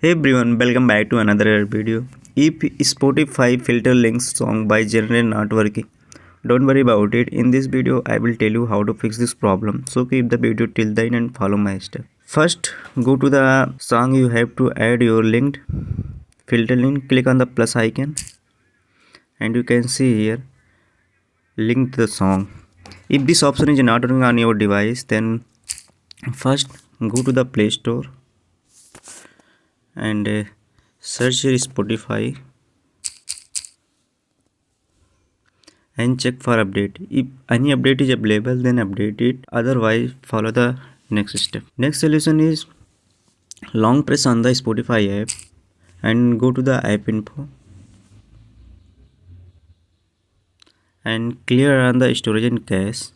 Hey everyone, welcome back to another video. If Spotify filter links song by genre not working, don't worry about it. In this video, I will tell you how to fix this problem. So keep the video till the end and follow my step. First, go to the song you have to add your linked filter link. Click on the plus icon and you can see here link the song. If this option is not working on your device, then first go to the Play Store and search your Spotify and check for update. If any update is available, then update it, otherwise follow the next step. Next solution is long press on the Spotify app and go to the app info and clear on the storage and cache.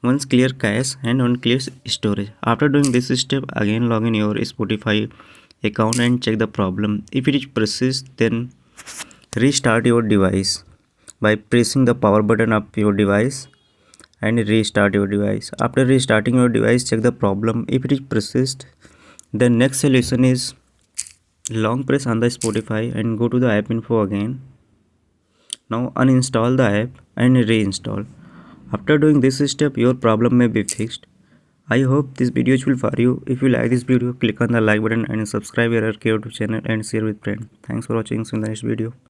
Once clear cache and on clear storage. After doing this step, again log in your Spotify account and check the problem. If it persists, then restart your device by pressing the power button of your device and restart your device. After restarting your device, check the problem. If it persists, the next solution is long press on the Spotify and go to the app info again. Now uninstall the app and reinstall. After doing this step, your problem may be fixed. I hope this video is useful for you. If you like this video, click on the like button and subscribe our YouTube channel and share with friends. Thanks for watching. See you in the next video.